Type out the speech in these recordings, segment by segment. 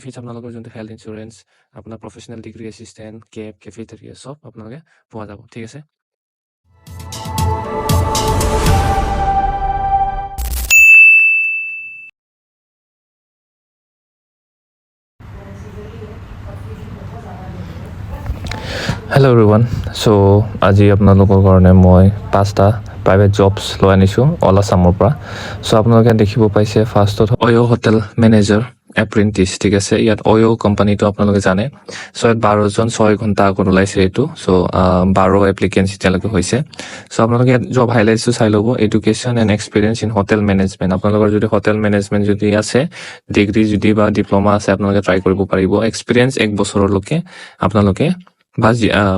Fees আপোনালোকৰ যোনটো health insurance আপোনাৰ professional degree assistant cab cafeteria চব আপোনালোকে পোৱা যাব ঠিক আছে হেল্ল' এভৰিৱান চ' আজি আপোনালোকৰ কাৰণে মই 5টা প্ৰাইভেট জবছ লৈ আনিছোঁ অল আছামৰ পৰা চ' আপোনালোকে দেখিব পাইছে ফাৰ্ষ্টত অয়' হোটেল মেনেজাৰ এপ্ৰেণ্টিছ ঠিক আছে ইয়াত অয়' কোম্পানীটো আপোনালোকে জানে চ' ইয়াত 12জন 6 ঘণ্টা আগত ওলাইছে এইটো চ' 12 এপ্লিকেণ্টছ এতিয়ালৈকে হৈছে চ' আপোনালোকে ইয়াত জব হাইলাইটছটো চাই ল'ব education and experience in hotel management আপোনালোকৰ যদি হোটেল মেনেজমেণ্ট যদি আছে ডিগ্ৰী যদি বা ডিপ্ল'মা আছে আপোনালোকে ট্ৰাই কৰিব পাৰিব এক্সপিৰিয়েঞ্চ 1 বছৰলৈকে আপোনালোকে বা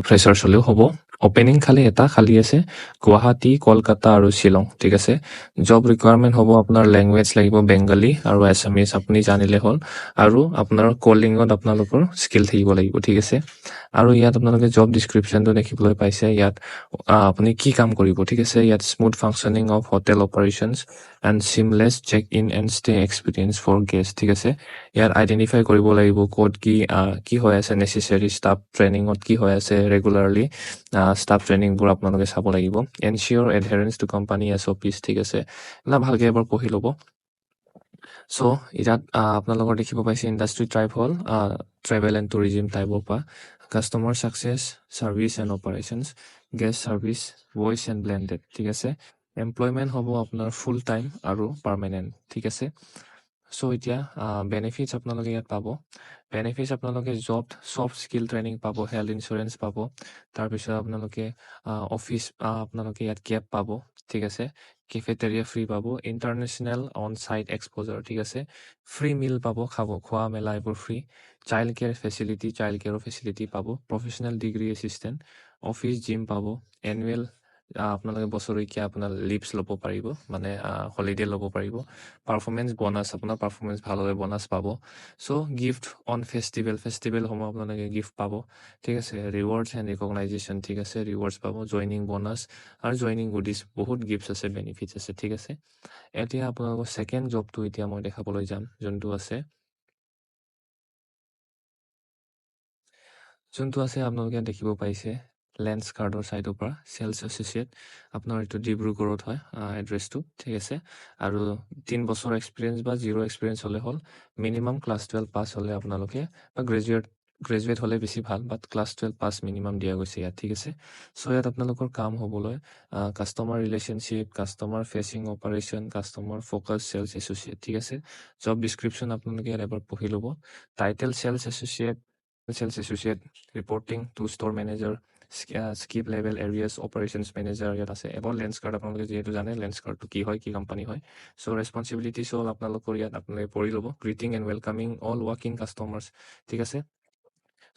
ফ্ৰেচাৰ্ছ হ'লেও হ'ব অপেনিং খালি এটা খালী আছে গুৱাহাটী কলকাতা আৰু শ্বিলং ঠিক আছে জব ৰিকুৱাৰমেণ্ট হ'ব আপোনাৰ লেংগুৱেজ লাগিব বেংগলী আৰু এছামিজ আপুনি জানিলে হ'ল আৰু আপোনাৰ কলিঙত আপোনালোকৰ স্কিল থাকিব লাগিব ঠিক আছে আৰু ইয়াত আপোনালোকে জব ডিছক্ৰিপশ্যনটো দেখিবলৈ পাইছে ইয়াত আপুনি কি কাম কৰিব ঠিক আছে ইয়াত smooth functioning of hotel operations and seamless check in and stay experience for guest ঠিক আছে ইয়াত আইডেণ্টিফাই কৰিব লাগিব ক'ত কি হৈ আছে নেচেচাৰী ষ্টাফ ট্ৰেইনিঙত কি হৈ আছে ৰেগুলাৰলি ষ্টাফ ট্ৰেইনিংবোৰ আপোনালোকে চাব লাগিব এনচিয়ৰ এডহেৰেঞ্চ টু কোম্পানী SOPs ঠিক আছে এইবিলাক ভালকৈ এবাৰ পঢ়ি ল'ব চ' ইয়াত আপোনালোকৰ দেখিব পাইছে ইণ্ডাষ্ট্ৰি টাইপ হ'ল ট্ৰেভেল এণ্ড টুৰিজিম টাইপৰ পৰা customer success service and operations guest service voice and blended ঠিক আছে এমপ্লয়মেণ্ট হ'ব আপোনাৰ ফুল টাইম আৰু পাৰ্মানেণ্ট ঠিক আছে চ' এতিয়া বেনিফিটছ আপোনালোকে ইয়াত পাব বেনিফিটছ আপোনালোকে জব চফ্ট স্কিল ট্ৰেইনিং পাব হেল্থ ইঞ্চুৰেঞ্চ পাব তাৰপিছত আপোনালোকে অফিচ আপোনালোকে ইয়াত কেব পাব ঠিক আছে কেফেটেৰিয়া ফ্ৰী পাব ইণ্টাৰনেশ্যনেল অন চাইট এক্সপ'জাৰ ঠিক আছে ফ্ৰী মিল পাব খোৱা মেলা এইবোৰ ফ্ৰী চাইল্ড কেয়াৰ চাইল্ড কেয়াৰৰ ফেচিলিটি পাব professional degree assistant office gym পাব এনুৱেল আপোনালোকে বছৰেকীয়া আপোনাৰ লিভছ ল'ব পাৰিব মানে হলিডে ল'ব পাৰিব পাৰফৰ্মেঞ্চ বনাছ আপোনাৰ পাৰফৰ্মেঞ্চ ভাল হ'লে বনাছ পাব চ' গিফ্ট অন ফেষ্টিভেল সময় আপোনালোকে গিফ্ট পাব ঠিক আছে ৰিৱাৰ্ডছ এণ্ড ৰিকগনাইজেশ্যন ঠিক আছে ৰিৱাৰ্ডছ পাব জইনিং বনাছ আৰু জইনিং গুডিজ বহুত গিফ্টছ আছে বেনিফিটছ আছে ঠিক আছে এতিয়া আপোনালোকৰ ছেকেণ্ড জবটো এতিয়া মই দেখাবলৈ যাম যোনটো আছে আপোনালোকে দেখিব পাইছে লেন্স কাৰ্ডৰ ছাইডৰ পৰা চেলছ এছ'চিয়েট আপোনাৰ এইটো ডিব্ৰুগড়ত হয় এড্ৰেছটো ঠিক আছে আৰু 3 বছৰ এক্সপিৰিয়েঞ্চ বা 0 এক্সপিৰিয়েঞ্চ হ'লে হ'ল মিনিমাম ক্লাছ 12 পাছ হ'লে আপোনালোকে বা গ্ৰেজুৱেট হ'লে বেছি ভাল বাট ক্লাছ 12 পাছ মিনিমাম দিয়া গৈছে ইয়াত ঠিক আছে চ' ইয়াত আপোনালোকৰ কাম হ'বলৈ customer relationship customer facing operation customer focus sales associate ঠিক আছে জব ডিছক্ৰিপশ্যন আপোনালোকে ইয়াত এবাৰ পঢ়ি ল'ব title sales associate reporting to store manager skip level areas operations manager ইয়াত আছে এবাৰ লেন্স কাৰ্ড আপোনালোকে যিহেতু জানে লেন্স কাৰ্ডটো কি হয় কি কোম্পানী হয় চ' ৰেছপনচিবিলিটিছ হ'ল আপোনালোকৰ ইয়াত আপোনালোকে পঢ়ি ল'ব গ্ৰিটিং এণ্ড ৱেলকামিং অল ৱাকিং কাষ্টমাৰ্ছ ঠিক আছে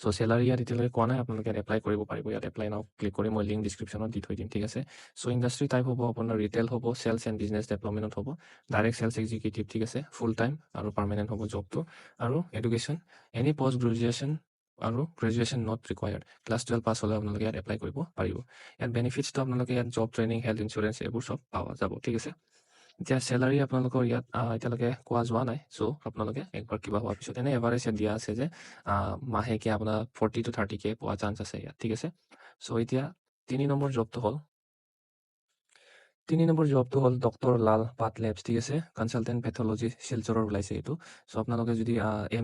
চ' চেলাৰী ইয়াত এতিয়ালৈকে কোৱা নাই আপোনালোকে ইয়াত এপ্লাই কৰিব পাৰিব ইয়াত এপ্লাই নাও ক্লিক কৰি মই লিংক ডিছক্ৰিপশ্যনত দি থৈ দিম ঠিক আছে চ' ইণ্ডাষ্ট্ৰি টাইপ হ'ব আপোনাৰ ৰিটেইল হ'ব চেলছ এণ্ড বিজনেছ ডেভেলপমেণ্টত হ'ব ডাইৰেক্ট চেলছ এক্সিকিউটিভ ঠিক আছে ফুল টাইম আৰু পাৰ্মানেণ্ট হ'ব জবটো আৰু এডুকেশ্যন এনি পষ্ট গ্ৰেজুৱেশ্যন আৰু গ্ৰেজুৱেশ্যন নট ৰিকুৱায়াৰ্ড ক্লাছ 12 পাছ হ'লে আপোনালোকে ইয়াত এপ্লাই কৰিব পাৰিব ইয়াত বেনিফিটছটো আপোনালোকে ইয়াত জব ট্ৰেইনিং হেল্থ ইঞ্চুৰেঞ্চ এইবোৰ চব পোৱা যাব ঠিক আছে এতিয়া চেলাৰী আপোনালোকৰ ইয়াত এতিয়ালৈকে কোৱা যোৱা নাই চ' আপোনালোকে একবাৰ কিবা হোৱাৰ পিছত এনে এভাৰেজ ইয়াত দিয়া আছে যে মাহেকে আপোনাৰ 40 to 30K পোৱা চান্স আছে ইয়াত ঠিক আছে চ' এতিয়া 3 নম্বৰ জবটো হ'ল ডক্টৰ লাল পাট লেবছ ঠিক আছে কনচালটেণ্ট পেথলজি শিলচৰৰ ওলাইছে এইটো চ' আপোনালোকে যদি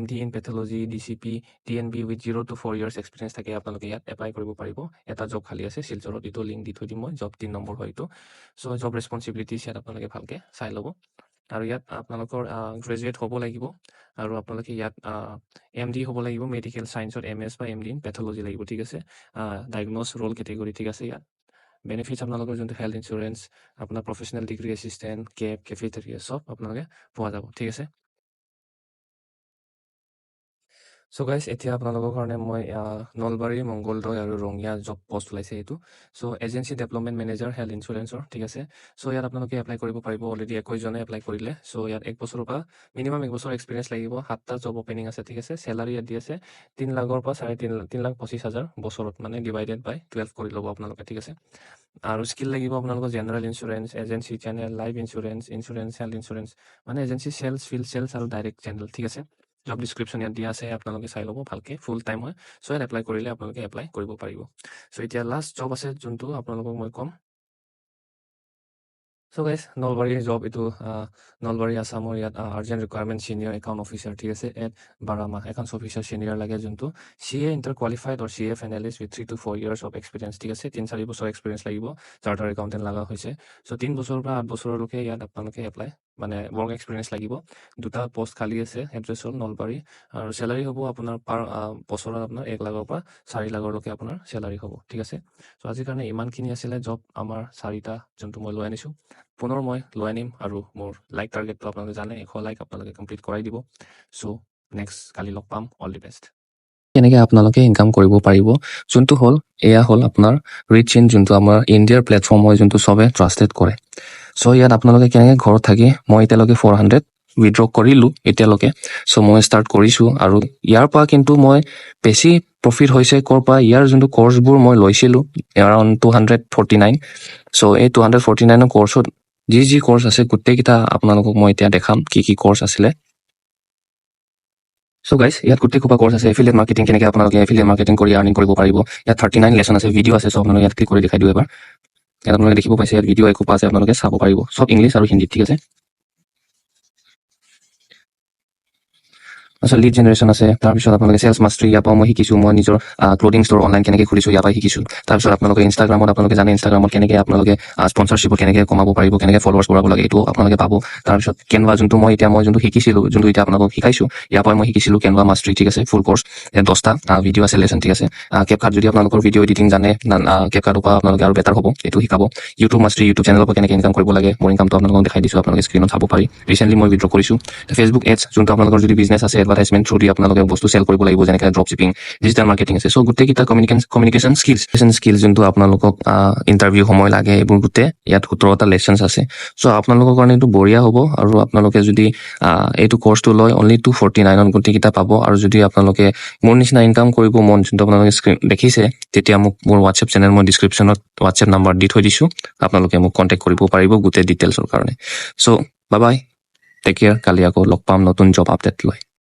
MD in pathology DCP TNB with 0 to 4 years experience থাকে আপোনালোকে ইয়াত এপ্লাই কৰিব পাৰিব এটা জব খালী আছে শিলচৰত এইটো লিংক দি থৈ দিম মই জব 3 নম্বৰ হয় এইটো চ' জব ৰেছপনচিবিলিটিছ ইয়াত আপোনালোকে ভালকৈ চাই ল'ব আৰু ইয়াত আপোনালোকৰ গ্ৰেজুৱেট হ'ব লাগিব আৰু আপোনালোকে ইয়াত MD হ'ব লাগিব মেডিকেল ছায়েন্সত MS বা MD ইন পেথলজি লাগিব ঠিক আছে ডায়েগন'জ ৰ'ল কেটেগৰী ঠিক আছে ইয়াত বেনিফিটছ আপোনালোকৰ যোনটো হেল্থ ইঞ্চুৰেঞ্চ আপোনাৰ professional degree assistant cab cafeteria চব আপোনালোকে পোৱা যাব ঠিক আছে চ' গাইজ এতিয়া আপোনালোকৰ কাৰণে মই নলবাৰী মংগলদৈ আৰু ৰঙিয়া জব পষ্ট ওলাইছে এইটো চ' এজেঞ্চি ডেভেলপমেণ্ট মেনেজাৰ হেল্থ ইঞ্চুৰেঞ্চৰ ঠিক আছে চ' ইয়াত আপোনালোকে এপ্লাই কৰিব পাৰিব অলৰেডি 21জনে এপ্লাই কৰিলে চ' ইয়াত 1 বছৰৰ পৰা মিনিমাম 1 বছৰ এক্সপিৰিয়েঞ্চ লাগিব 7টা জব অপেনিং আছে ঠিক আছে চেলাৰী ইয়াত দি আছে 3 লাখৰ পৰা 3,25,000 বছৰত মানে ডিভাইডেড বাই 12 কৰি ল'ব আপোনালোকে ঠিক আছে আৰু স্কিল লাগিব আপোনালোকৰ general insurance agency channel life insurance health insurance মানে এজেঞ্চি চেলছ ফিল্ড চেলছ আৰু ডাইৰেক্ট চেনেল ঠিক আছে জব ডিছক্ৰিপশ্যন ইয়াত দিয়া আছে, আপোনালোকে চাই ল'ব ভালকৈ, ফুল টাইম হয়। চ' ইয়াত এপ্লাই কৰিলে আপোনালোকে এপ্লাই কৰিব পাৰিব। চ' এতিয়া লাষ্ট জব আছে যোনটো আপোনালোকক মই ক'ম। চ' গাইজ, নলবাৰীৰ জব এইটো, নলবাৰী আছামৰ ইয়াত urgent requirement senior account officer, ঠিক আছে, এট বাৰামাহ একাউণ্টছ অফিচাৰ চিনিয়ৰ লাগে, যোনটো CA inter qualified or CA finalist with 3 to 4 years of experience, ঠিক আছে, 3-4 বছৰ এক্সপিৰিয়েঞ্চ লাগিব, চাৰ্টাৰ একাউণ্টেণ্ট লগা হৈছে। চ' 3 বছৰৰ পৰা 8 বছৰলৈকে ইয়াত আপোনালোকে এপ্লাই মানে ৱৰ্ক এক্সপিৰিয়েঞ্চ লাগিব। 2টা পষ্ট খালী আছে, এড্ৰেছ হ'ল নলবাৰী, আৰু চেলাৰী হ'ব আপোনাৰ পাৰ বছৰত আপোনাৰ 1 লাখৰ পৰা 4 লাখলৈকে আপোনাৰ চেলাৰী হ'ব, ঠিক আছে। চ' আজিৰ কাৰণে ইমানখিনি আছিলে জব আমাৰ 4টা যোনটো মই লৈ আনিছোঁ। পুনৰ মই লৈ আনিম, আৰু মোৰ লাইক টাৰ্গেটটো আপোনালোকে জানে, 100 লাইক আপোনালোকে কমপ্লিট কৰাই দিব। চ' নেক্সট কালি লগ পাম, অল দি বেষ্ট। কেনেকৈ আপোনালোকে ইনকাম কৰিব পাৰিব, যোনটো হ'ল এয়া হ'ল আপোনাৰ ৰিচ ইন, যোনটো আমাৰ ইণ্ডিয়াৰ প্লেটফৰ্ম হয়, যোনটো চবে ট্ৰাষ্টেড কৰে। চ' ইয়াত আপোনালোকে কেনেকৈ ঘৰত থাকি, মই এতিয়ালৈকে 400 উইথড্ৰ কৰিলোঁ এতিয়ালৈকে। চ' মই ষ্টাৰ্ট কৰিছোঁ, আৰু ইয়াৰ পৰা কিন্তু মই বেছি প্ৰফিট হৈছে ক'ৰ পৰা, ইয়াৰ যোনটো কৰ্চবোৰ মই লৈছিলোঁ এৰাউণ্ড 249। চ' এই 249 কৰ্চত যি কৰ্চ আছে গোটেইকেইটা আপোনালোকক মই এতিয়া দেখাম কি কৰ্চ আছিলে। চ' গাইজ, ইয়াত গোটেই খোপা কৰ্চ আছে। এফিলিয়েট মাৰ্কেটিং, কেনেকৈ আপোনালোকে এফিলিয়েট মাৰ্কেটিং কৰি আৰ্নিং কৰিব পাৰিব। ইয়াত 39 লেচন আছে, ভিডিঅ' আছে, চব আপোনালোকে ইয়াত ক্লিক কৰি দেখাই দিওঁ এবাৰ। ইয়াত আপোনালোকে দেখিব পাইছে, ইয়াত ভিডিঅ' এখোপা আছে, আপোনালোকে চাব পাৰিব, চব ইংলিছ আৰু হিন্দীত, ঠিক আছে। তাৰপিছত লিড জেনেৰেশ্যন আছে, তাৰপিছত আপোনালোকে চেলছ মাষ্ট্ৰি, ইয়াৰ পৰা মই শিকিছোঁ, মই নিজৰ ক্লথিং ষ্ট'ৰ অনলাইন কেনেকৈ খুলিছোঁ, ইয়াৰ পৰা শিকিছোঁ। তাৰপিছত আপোনালোকে ইনষ্টাগ্ৰামত, আপোনালোকে জানে ইনষ্টাগ্ৰামত কেনেকৈ আপোনালোকে স্পনচাৰশ্বিপত কেনেকৈ কমাব পাৰিব, কেনেকৈ ফলোৱাৰ্ছ বঢ়াব লাগে, এইটো আপোনালোকে পাব। তাৰপিছত কেনভা, যোনটো মই যোনটো শিকিছিলোঁ, যোনটো এতিয়া আপোনালোকক শিকাইছোঁ, ইয়াৰ পৰা মই শিকিছিলোঁ কেনভা মাষ্ট্ৰি, ঠিক আছে, ফুল কৰ্চ, 10টা ভিডিঅ' আছে, লেচন, ঠিক আছে। কেপকাট, যদি আপোনালোকৰ ভিডিঅ' এডিটিং জানে, কেপকাটৰ পৰা আপোনালোকে আৰু বেটাৰ হ'ব, এইটো শিকাব। ইউটিউব মাষ্ট্ৰি, ইউটিউব চেনেলৰ পৰা কেনেকৈ ইনকাম কৰিব লাগে, মোৰ ইনকামটো আপোনালোকক দেখাই দিছোঁ, আপোনালোকে স্ক্ৰীণত চাব পাৰি। ৰিচেণ্টলি মই উইথড্ৰ কৰিছোঁ। ফেচবুক এডছ, যোনটো আপোনালোকৰ যদি বিজনেছ আছে, এডভাৰটাইজমেণ্ট থ্ৰু দি আপোনালোকে বস্তু চেল কৰিব লাগিব, যেনেকৈ ড্ৰপ শ্বিপিং, ডিজিটেল মাৰ্কেটিং আছে। চ' গোটেইকেইটা কমিউনিকেশ্যন স্কিলছ, যোনটো আপোনালোকক ইণ্টাৰভিউ সময় লাগে, এইবোৰ গোটেই ইয়াত 17টা লেচনছ আছে। চ' আপোনালোকৰ কাৰণে এইটো বঢ়িয়া হ'ব, আৰু আপোনালোকে যদি এইটো কৰ্চটো লয়, অনলি 249ত গোটেইকেইটা পাব। আৰু যদি আপোনালোকে মোৰ নিচিনা ইনকাম কৰিব মন, যোনটো আপোনালোকে স্ক্ৰীন দেখিছে, তেতিয়া মোক মোৰ হোৱাটছএপ চেনেল মই ডিছক্ৰিপশ্যনত হোৱাটছএপ নাম্বাৰ দি থৈ দিছোঁ, আপোনালোকে মোক কণ্টেক্ট কৰিব পাৰিব গোটেই ডিটেইলছৰ কাৰণে। চ' বাই বাই, টেক কেয়াৰ, কালি আকৌ লগ পাম নতুন জব আপডেট লৈ।